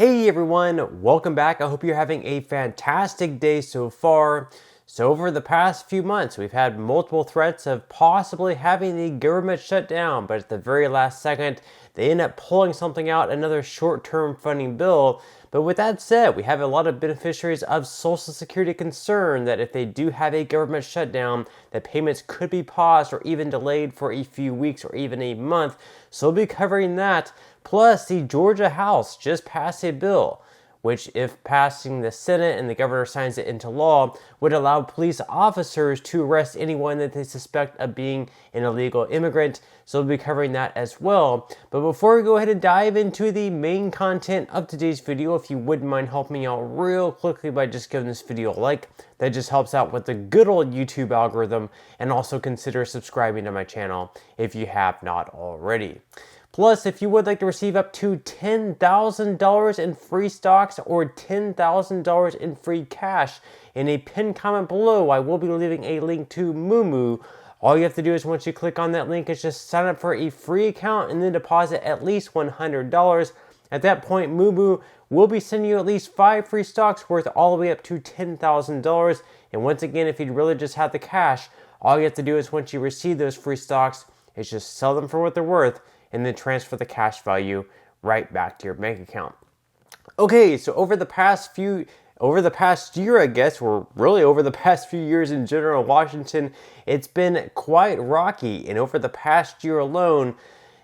Hey everyone, welcome back. I hope you're having a fantastic day so far. So over the past few months, we've had multiple threats of possibly having the government shut down, but at the very last second, they end up pulling something out, another short-term funding bill. But with that said, we have a lot of beneficiaries of Social Security concerned that if they do have a government shutdown, that payments could be paused or even delayed for a few weeks or even a month. So we'll be covering that. Plus, the Georgia House just passed a bill which, if passing the Senate and the governor signs it into law, would allow police officers to arrest anyone that they suspect of being an illegal immigrant. So we'll be covering that as well. But before we go ahead and dive into the main content of today's video, if you wouldn't mind helping me out real quickly by just giving this video a like, that just helps out with the good old YouTube algorithm, and also consider subscribing to my channel if you have not already. Plus, if you would like to receive up to $10,000 in free stocks or $10,000 in free cash, in a pinned comment below, I will be leaving a link to Moomoo. All you have to do is once you click on that link is just sign up for a free account and then deposit at least $100. At that point, Moomoo will be sending you at least 5 free stocks worth all the way up to $10,000. And once again, if you really just have the cash, all you have to do is once you receive those free stocks is just sell them for what they're worth and then transfer the cash value right back to your bank account. Okay, so over the past year, I guess, or really over the past few years in general, Washington, it's been quite rocky. And over the past year alone,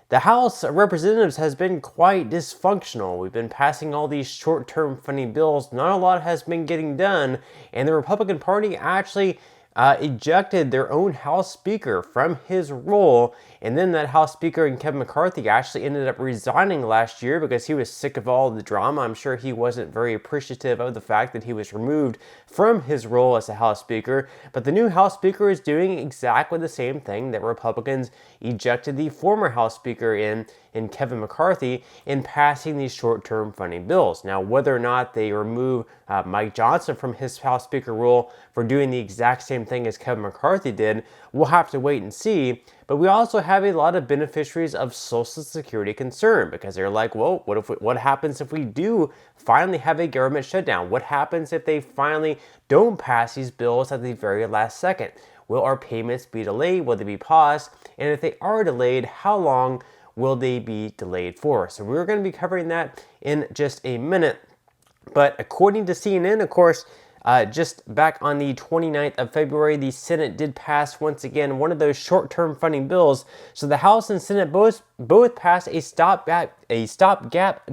the House of Representatives has been quite dysfunctional. We've been passing all these short-term funding bills. Not a lot has been getting done. And the Republican Party actually ejected their own House Speaker from his role, and then that House Speaker, Kevin McCarthy, actually ended up resigning last year because he was sick of all the drama. I'm sure he wasn't very appreciative of the fact that he was removed from his role as a House Speaker, but the new House Speaker is doing exactly the same thing that Republicans ejected the former House Speaker in Kevin McCarthy, in passing these short-term funding bills. Now, whether or not they remove Mike Johnson from his House Speaker role for doing the exact same thing as Kevin McCarthy did, we'll have to wait and see. But we also have a lot of beneficiaries of Social Security concern because they're like, well, what happens if we do finally have a government shutdown? What happens if they finally don't pass these bills at the very last second? Will our payments be delayed? Will they be paused? And if they are delayed, how long will they be delayed for? So we're going to be covering that in just a minute. But according to CNN, of course, just back on the 29th of February, the Senate did pass once again one of those short-term funding bills. So the House and Senate both passed a stopgap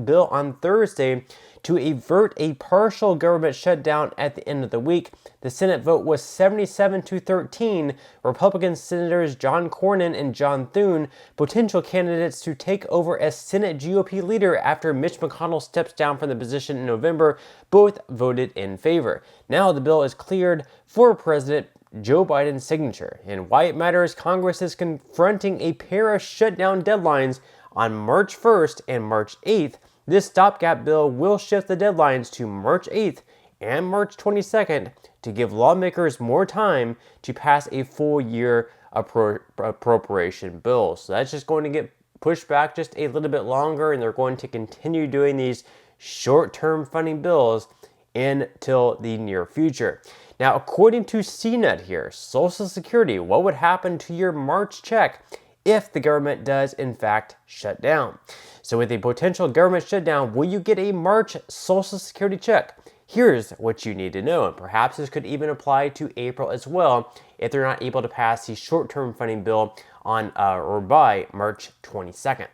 bill on Thursday to avert a partial government shutdown at the end of the week. The Senate vote was 77-13. Republican Senators John Cornyn and John Thune, potential candidates to take over as Senate GOP leader after Mitch McConnell steps down from the position in November, both voted in favor. Now the bill is cleared for President Joe Biden's signature. And why it matters, Congress is confronting a pair of shutdown deadlines on March 1st and March 8th. This stopgap bill will shift the deadlines to March 8th and March 22nd to give lawmakers more time to pass a full year appropriation bill. So that's just going to get pushed back just a little bit longer, and they're going to continue doing these short-term funding bills until the near future. Now, according to CNET here, Social Security, what would happen to your March check if the government does in fact shut down? So with a potential government shutdown, will you get a March Social Security check? Here's what you need to know, and perhaps this could even apply to April as well if they're not able to pass the short-term funding bill on or by March 22nd.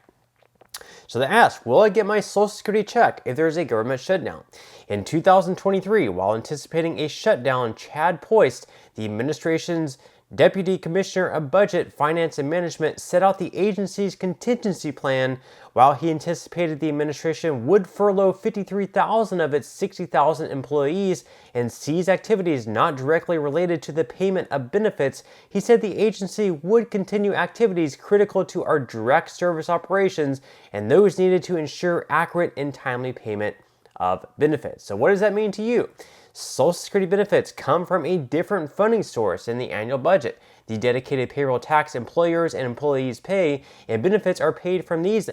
So they ask, will I get my Social Security check if there's a government shutdown? In 2023, while anticipating a shutdown, Chad Poist, the administration's Deputy Commissioner of Budget, Finance, and Management, set out the agency's contingency plan. While he anticipated the administration would furlough 53,000 of its 60,000 employees and seize activities not directly related to the payment of benefits, he said the agency would continue activities critical to our direct service operations and those needed to ensure accurate and timely payment of benefits. So what does that mean to you? Social Security benefits come from a different funding source in the annual budget. The dedicated payroll tax employers and employees pay, and benefits are paid from these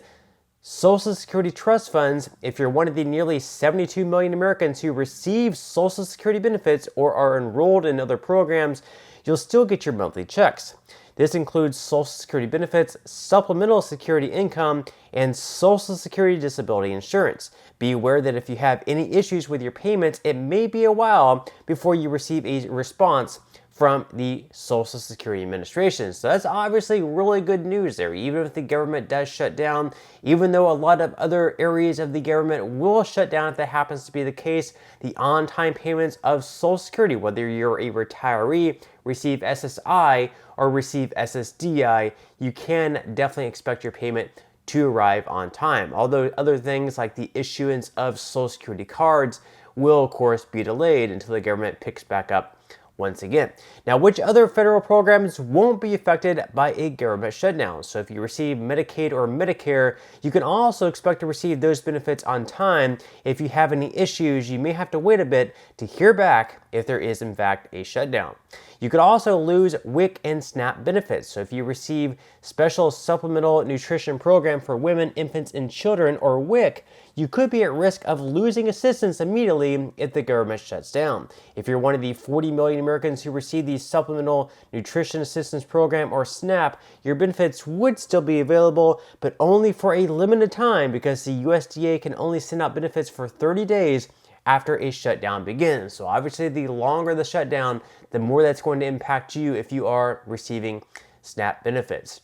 Social Security trust funds, if you're one of the nearly 72 million Americans who receive Social Security benefits or are enrolled in other programs, you'll still get your monthly checks. This includes Social Security benefits, supplemental security income, and Social Security disability insurance. Be aware that if you have any issues with your payments, it may be a while before you receive a response from the Social Security Administration. So that's obviously really good news there. Even if the government does shut down, even though a lot of other areas of the government will shut down if that happens to be the case, the on-time payments of Social Security, whether you're a retiree, receive SSI, or receive SSDI, you can definitely expect your payment to arrive on time. Although other things like the issuance of Social Security cards will, of course, be delayed until the government picks back up once again. Now, which other federal programs won't be affected by a government shutdown? So if you receive Medicaid or Medicare, you can also expect to receive those benefits on time. If you have any issues, you may have to wait a bit to hear back if there is in fact a shutdown. You could also lose WIC and SNAP benefits. So if you receive Special Supplemental Nutrition Program for Women, Infants, and Children, or WIC, you could be at risk of losing assistance immediately if the government shuts down. If you're one of the 40 million Americans who receive the Supplemental Nutrition Assistance Program, or SNAP, your benefits would still be available, but only for a limited time because the USDA can only send out benefits for 30 days after a shutdown begins. So obviously, the longer the shutdown, the more that's going to impact you if you are receiving SNAP benefits.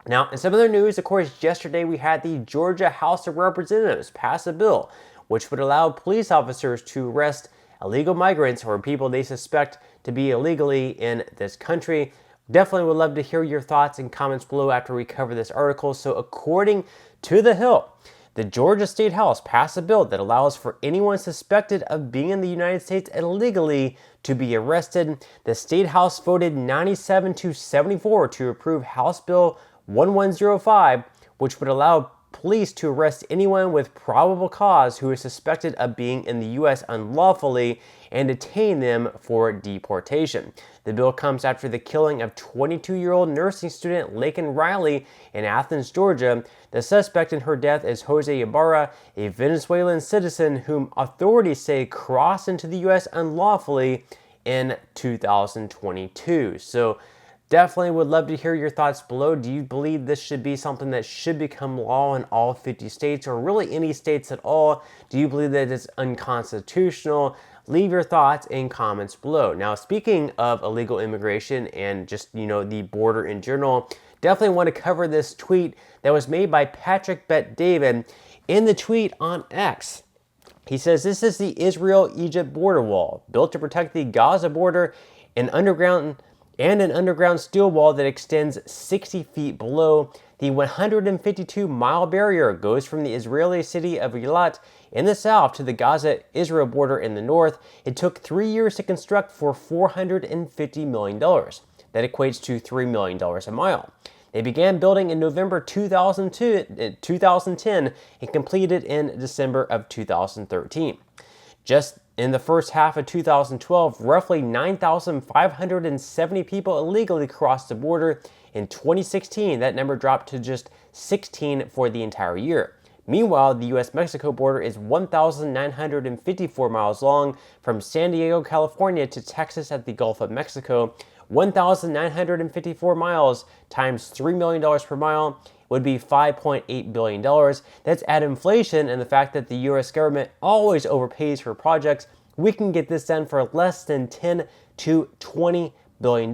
Now, in some other news, of course, yesterday we had the Georgia House of Representatives pass a bill which would allow police officers to arrest illegal migrants or people they suspect to be illegally in this country. Definitely would love to hear your thoughts and comments below after we cover this article. So according to The Hill, the Georgia State House passed a bill that allows for anyone suspected of being in the United States illegally to be arrested. The State House voted 97-74 to approve House Bill 1105, which would allow police to arrest anyone with probable cause who is suspected of being in the U.S. unlawfully and detain them for deportation. The bill comes after the killing of 22-year-old nursing student Laken Riley in Athens, Georgia. The suspect in her death is Jose Ibarra, a Venezuelan citizen whom authorities say crossed into the U.S. unlawfully in 2022. So definitely would love to hear your thoughts below. Do you believe this should be something that should become law in all 50 states or really any states at all? Do you believe that it's unconstitutional? Leave your thoughts in comments below. Now, speaking of illegal immigration and just, the border in general, definitely want to cover this tweet that was made by Patrick Bet David. In the tweet on X, he says, "This is the Israel-Egypt border wall, built to protect the Gaza border, an underground steel wall that extends 60 feet below. The 152-mile barrier goes from the Israeli city of Eilat in the south to the Gaza-Israel border in the north. It took 3 years to construct for $450 million. That equates to $3 million a mile. They began building in November 2010 and completed in December of 2013. Just in the first half of 2012, roughly 9,570 people illegally crossed the border. In 2016, that number dropped to just 16 for the entire year. Meanwhile, the U.S.-Mexico border is 1,954 miles long from San Diego, California to Texas at the Gulf of Mexico. 1,954 miles times $3 million per mile would be $5.8 billion. That's at inflation and the fact that the U.S. government always overpays for projects. We can get this done for less than $10 to $20 billion.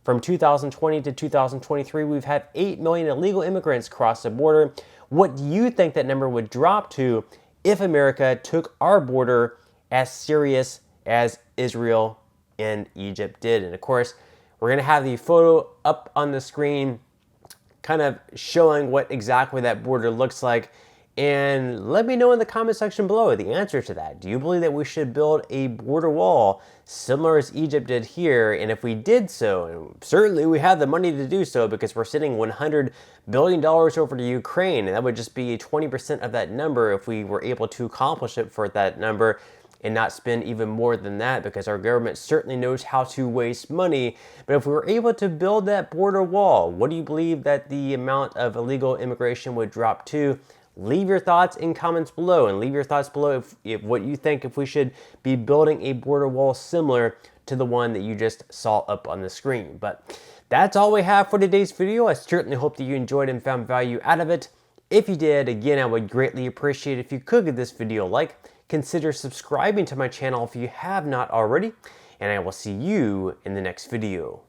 From 2020 to 2023, we've had 8 million illegal immigrants cross the border. What do you think that number would drop to if America took our border as serious as Israel and Egypt did? And of course, we're going to have the photo up on the screen kind of showing what exactly that border looks like. And let me know in the comment section below the answer to that. Do you believe that we should build a border wall similar as Egypt did here? And if we did so, and certainly we have the money to do so because we're sending $100 billion over to Ukraine, and that would just be 20% of that number if we were able to accomplish it for that number and not spend even more than that because our government certainly knows how to waste money. But if we were able to build that border wall, what do you believe that the amount of illegal immigration would drop to? leave your thoughts in comments below, and leave your thoughts below if what you think if we should be building a border wall similar to the one that you just saw up on the screen. But that's all we have for today's video. I certainly hope that you enjoyed and found value out of it. If you did, again, I would greatly appreciate it if you could give this video a like. Consider subscribing to my channel if you have not already, and I will see you in the next video.